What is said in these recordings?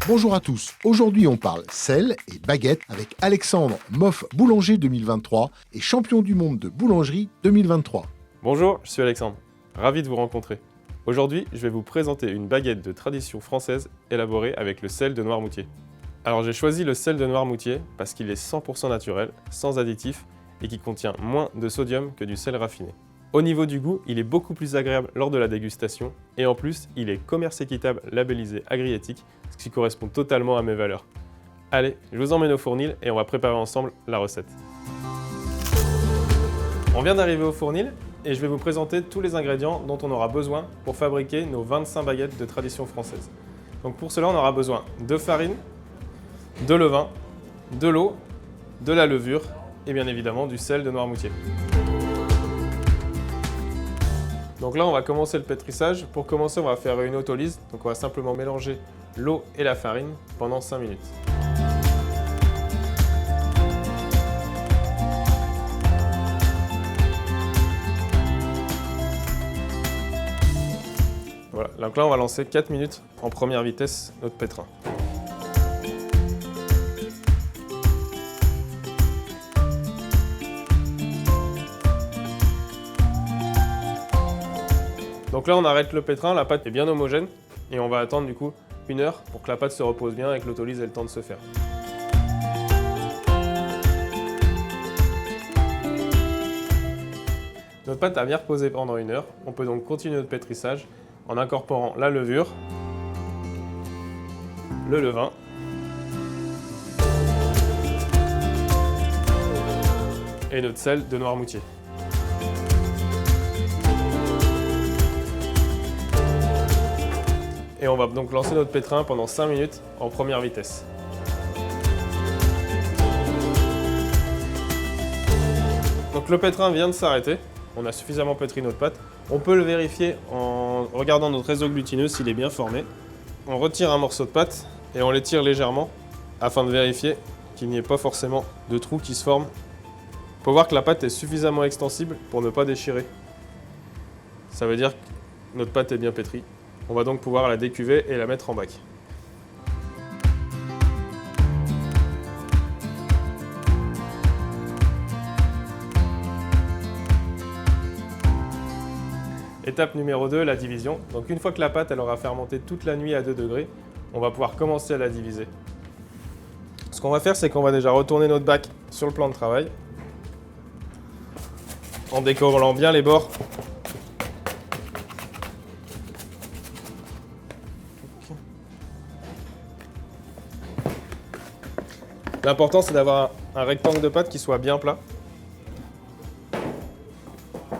Bonjour à tous, aujourd'hui on parle sel et baguette avec Alexandre Moff Boulanger 2023 et champion du monde de boulangerie 2023. Bonjour, je suis Alexandre, ravi de vous rencontrer. Aujourd'hui, je vais vous présenter une baguette de tradition française élaborée avec le sel de Noirmoutier. Alors j'ai choisi le sel de Noirmoutier parce qu'il est 100% naturel, sans additifs et qui contient moins de sodium que du sel raffiné. Au niveau du goût, il est beaucoup plus agréable lors de la dégustation et en plus, il est commerce équitable labellisé Agriéthique, ce qui correspond totalement à mes valeurs. Allez, je vous emmène au fournil et on va préparer ensemble la recette. On vient d'arriver au fournil et je vais vous présenter tous les ingrédients dont on aura besoin pour fabriquer nos 25 baguettes de tradition française. Donc pour cela, on aura besoin de farine, de levain, de l'eau, de la levure et bien évidemment du sel de Noirmoutier. Donc là, on va commencer le pétrissage. Pour commencer, on va faire une autolyse. Donc on va simplement mélanger l'eau et la farine pendant 5 minutes. Voilà, donc là, on va lancer 4 minutes en première vitesse notre pétrin. Donc là, on arrête le pétrin, la pâte est bien homogène et on va attendre du coup 1 heure pour que la pâte se repose bien et que l'autolyse ait le temps de se faire. Notre pâte a bien reposé pendant 1 heure. On peut donc continuer notre pétrissage en incorporant la levure, le levain, et notre sel de Noirmoutier. Et on va donc lancer notre pétrin pendant 5 minutes en première vitesse. Donc le pétrin vient de s'arrêter, on a suffisamment pétri notre pâte. On peut le vérifier en regardant notre réseau glutineux s'il est bien formé. On retire un morceau de pâte et on l'étire légèrement afin de vérifier qu'il n'y ait pas forcément de trous qui se forment. Il faut voir que la pâte est suffisamment extensible pour ne pas déchirer. Ça veut dire que notre pâte est bien pétrie. On va donc pouvoir la décuver et la mettre en bac. Étape numéro 2, la division. Donc une fois que la pâte elle aura fermenté toute la nuit à 2 degrés, on va pouvoir commencer à la diviser. Ce qu'on va faire, c'est qu'on va déjà retourner notre bac sur le plan de travail en décollant bien les bords. L'important, c'est d'avoir un rectangle de pâte qui soit bien plat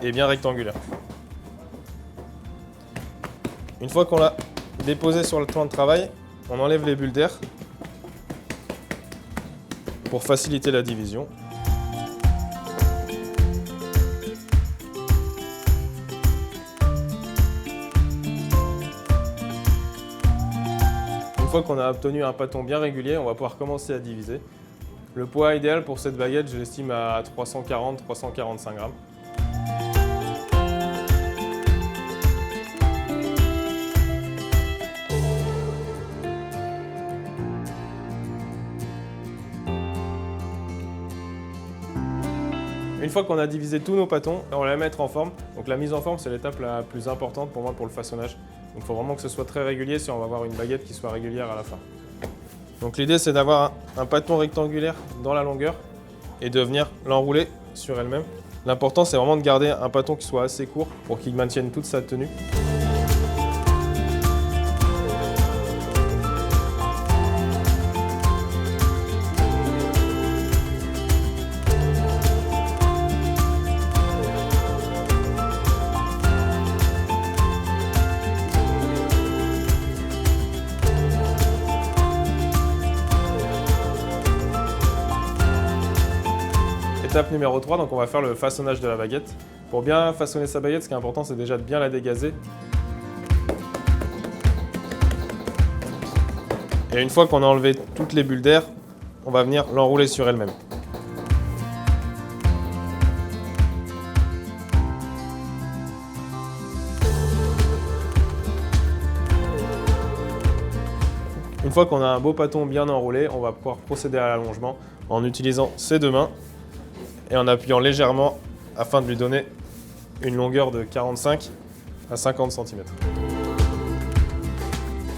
et bien rectangulaire. Une fois qu'on l'a déposé sur le plan de travail, on enlève les bulles d'air pour faciliter la division. Une fois qu'on a obtenu un pâton bien régulier, on va pouvoir commencer à diviser. Le poids idéal pour cette baguette, je l'estime à 340-345 grammes. Une fois qu'on a divisé tous nos pâtons, on va les mettre en forme. Donc la mise en forme, c'est l'étape la plus importante pour moi pour le façonnage. Donc il faut vraiment que ce soit très régulier si on va avoir une baguette qui soit régulière à la fin. Donc l'idée, c'est d'avoir un pâton rectangulaire dans la longueur et de venir l'enrouler sur elle-même. L'important, c'est vraiment de garder un pâton qui soit assez court pour qu'il maintienne toute sa tenue. Étape numéro 3, donc on va faire le façonnage de la baguette. Pour bien façonner sa baguette, ce qui est important, c'est déjà de bien la dégazer. Et une fois qu'on a enlevé toutes les bulles d'air, on va venir l'enrouler sur elle-même. Une fois qu'on a un beau pâton bien enroulé, on va pouvoir procéder à l'allongement en utilisant ses deux mains et en appuyant légèrement afin de lui donner une longueur de 45 à 50 cm.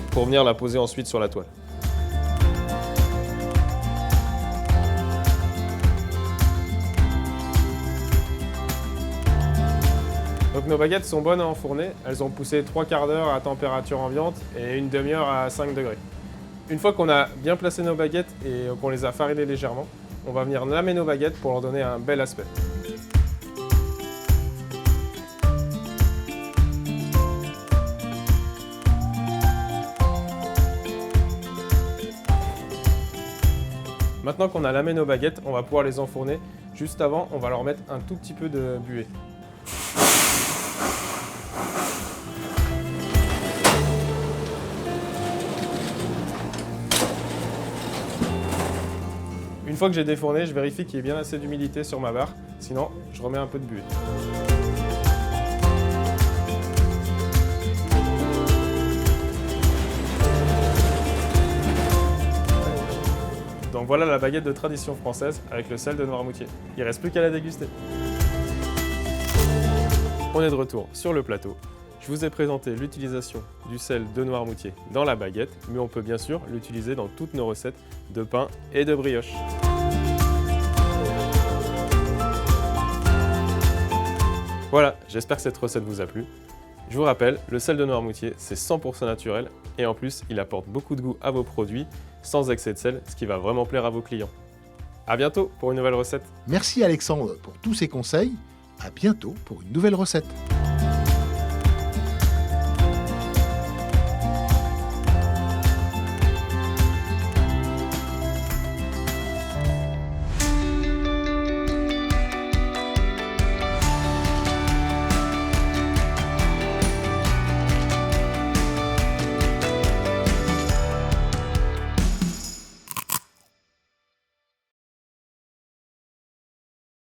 Pour venir la poser ensuite sur la toile. Donc nos baguettes sont bonnes à enfourner, elles ont poussé 3/4 d'heure à température ambiante et une demi-heure à 5 degrés. Une fois qu'on a bien placé nos baguettes et qu'on les a farinées légèrement, on va venir lamer nos baguettes pour leur donner un bel aspect. Maintenant qu'on a lamé nos baguettes, on va pouvoir les enfourner. Juste avant, on va leur mettre un tout petit peu de buée. Une fois que j'ai défourné, je vérifie qu'il y ait bien assez d'humidité sur ma barre, sinon je remets un peu de buée. Donc voilà la baguette de tradition française avec le sel de Noirmoutier. Il ne reste plus qu'à la déguster. On est de retour sur le plateau. Je vous ai présenté l'utilisation du sel de Noirmoutier dans la baguette, mais on peut bien sûr l'utiliser dans toutes nos recettes de pain et de brioche. Voilà, j'espère que cette recette vous a plu. Je vous rappelle, le sel de Noirmoutier, c'est 100% naturel et en plus, il apporte beaucoup de goût à vos produits sans excès de sel, ce qui va vraiment plaire à vos clients. À bientôt pour une nouvelle recette. Merci Alexandre pour tous ces conseils. À bientôt pour une nouvelle recette.